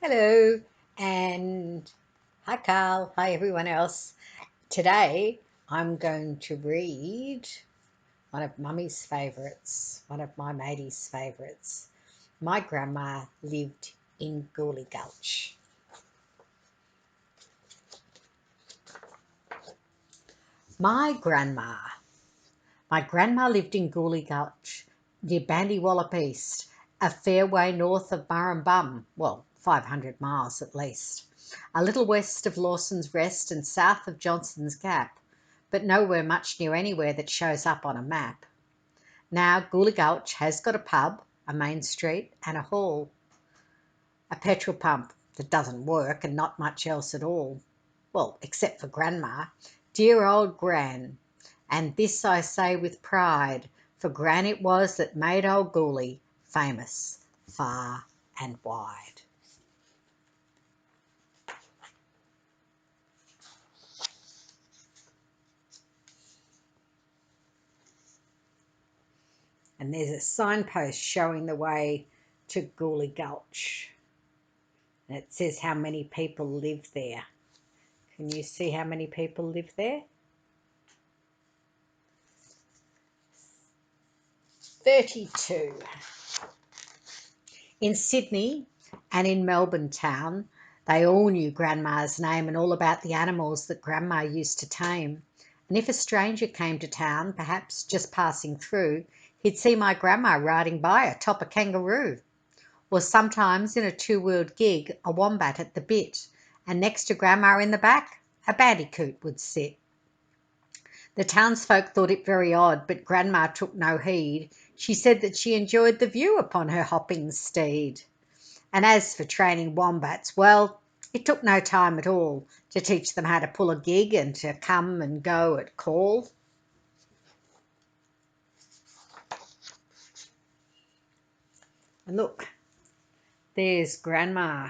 Hello, and hi Carl, hi everyone else. Today I'm going to read one of Mummy's favourites, one of my matey's favourites. My grandma lived in Gooligulch. My grandma. My grandma lived in Gooligulch near Bandywallop East, a fair way north of Burrumbum, well, 500 miles at least, a little west of Lawson's Rest and south of Johnson's Gap, but nowhere much near anywhere that shows up on a map. Now, Gooligulch has got a pub, a main street, and a hall, a petrol pump that doesn't work and not much else at all. Well, except for Grandma, dear old Gran. And this I say with pride, for Gran it was that made old Gooly famous far and wide. And there's a signpost showing the way to Gooligulch. And it says how many people live there. Can you see how many people live there? 32. In Sydney and in Melbourne town, they all knew Grandma's name and all about the animals that Grandma used to tame. And if a stranger came to town, perhaps just passing through, he'd see my grandma riding by atop a kangaroo. Or sometimes in a two-wheeled gig, a wombat at the bit, and next to Grandma in the back, a bandicoot would sit. The townsfolk thought it very odd, but Grandma took no heed. She said that she enjoyed the view upon her hopping steed. And as for training wombats, well, it took no time at all to teach them how to pull a gig and to come and go at call. And look, there's Grandma.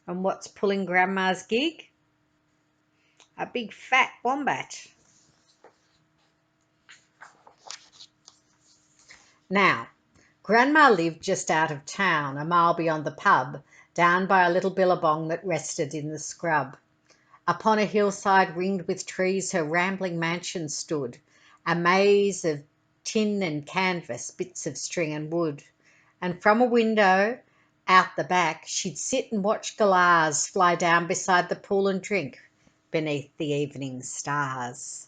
And what's pulling Grandma's gig? A big fat wombat. Now, Grandma lived just out of town, a mile beyond the pub, down by a little billabong that rested in the scrub. Upon a hillside ringed with trees her rambling mansion stood, a maze of tin and canvas, bits of string and wood. And from a window out the back she'd sit and watch galahs fly down beside the pool and drink beneath the evening stars.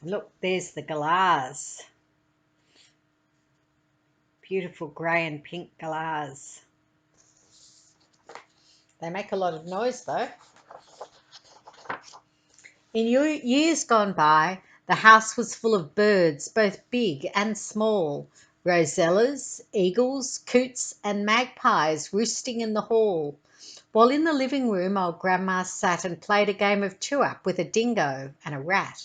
Look, there's the galahs. Beautiful grey and pink galahs. They make a lot of noise though. In years gone by, the house was full of birds, both big and small, rosellas, eagles, coots, and magpies roosting in the hall, while in the living room old Grandma sat and played a game of two-up with a dingo and a rat.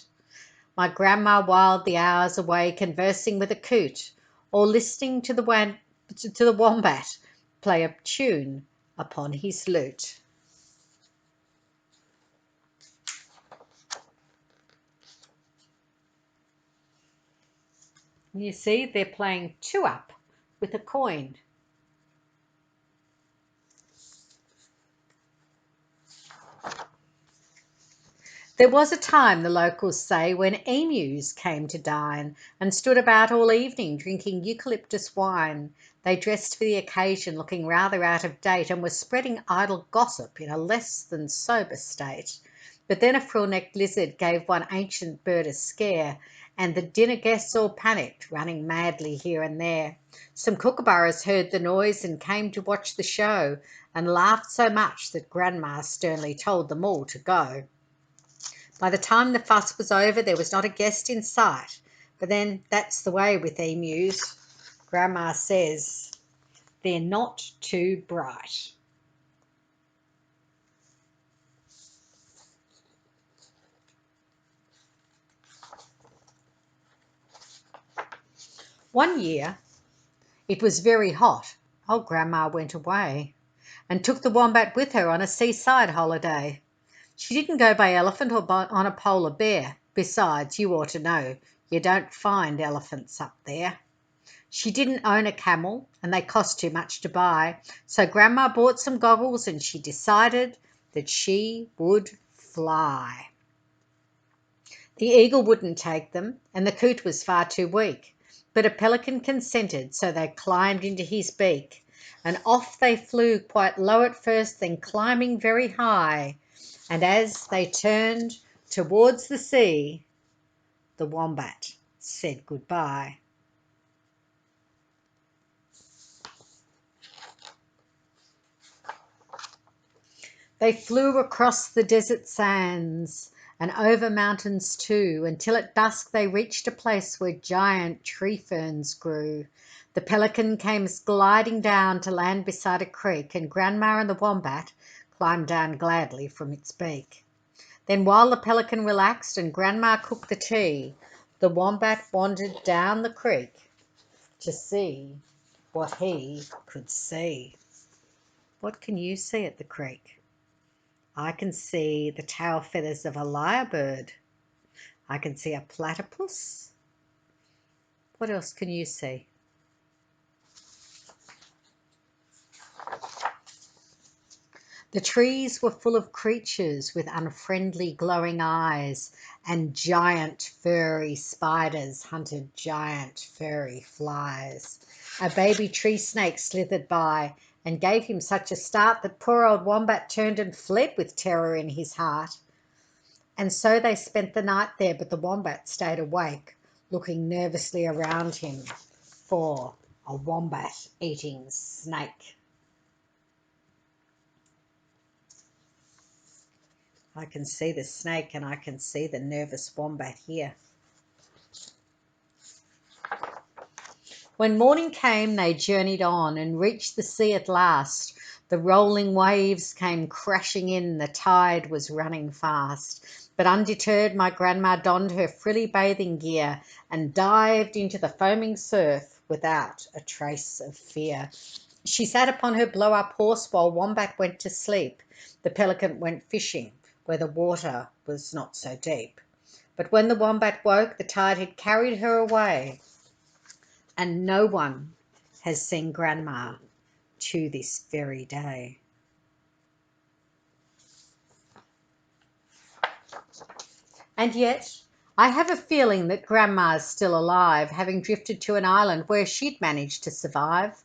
My grandma whiled the hours away conversing with a coot, or listening to the wombat play a tune upon his lute. You see, they're playing two-up with a coin. There was a time, the locals say, when emus came to dine and stood about all evening drinking eucalyptus wine. They dressed for the occasion, looking rather out of date, and were spreading idle gossip in a less than sober state. But then a frill-necked lizard gave one ancient bird a scare, and the dinner guests all panicked, running madly here and there. Some kookaburras heard the noise and came to watch the show, and laughed so much that Grandma sternly told them all to go. By the time the fuss was over, there was not a guest in sight. But then that's the way with emus. Grandma says they're not too bright. One year, it was very hot. Old Grandma went away and took the wombat with her on a seaside holiday. She didn't go by elephant or on a polar bear. Besides, you ought to know, You don't find elephants up there. She didn't own a camel and they cost too much to buy, so Grandma bought some goggles and she decided that she would fly. The eagle wouldn't take them and the coot was far too weak, but a pelican consented, so they climbed into his beak and off they flew, quite low at first, then climbing very high, and as they turned towards the sea, the wombat said goodbye. They flew across the desert sands and over mountains too, until at dusk they reached a place where giant tree ferns grew. The pelican came gliding down to land beside a creek, and Grandma and the wombat climbed down gladly from its beak. Then while the pelican relaxed and Grandma cooked the tea, the wombat wandered down the creek to see what he could see. What can you see at the creek? I can see the tail feathers of a lyrebird. I can see a platypus. What else can you see? The trees were full of creatures with unfriendly glowing eyes, and giant furry spiders hunted giant furry flies. A baby tree snake slithered by and gave him such a start that poor old wombat turned and fled with terror in his heart. And so they spent the night there, but the wombat stayed awake, looking nervously around him for a wombat-eating snake. I can see the snake and I can see the nervous wombat here. When morning came, they journeyed on and reached the sea at last. The rolling waves came crashing in, the tide was running fast. But undeterred, my Grandma donned her frilly bathing gear and dived into the foaming surf without a trace of fear. She sat upon her blow-up horse while Wombat went to sleep. The pelican went fishing where the water was not so deep. But when the Wombat woke, the tide had carried her away, and no one has seen Grandma to this very day. And yet, I have a feeling that Grandma's still alive, having drifted to an island where she'd managed to survive.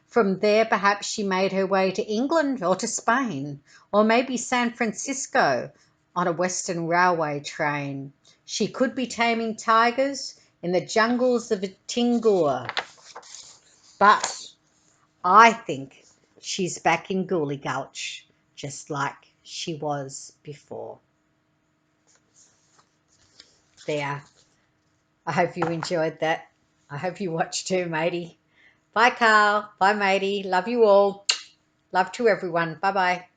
From there, perhaps she made her way to England or to Spain, or maybe San Francisco on a Western Railway train. She could be taming tigers in the jungles of Tingur, but I think she's back in Gooligulch, just like she was before. There. I hope you enjoyed that. I hope you watched too, matey. Bye, Carl. Bye, matey. Love you all. Love to everyone. Bye-bye.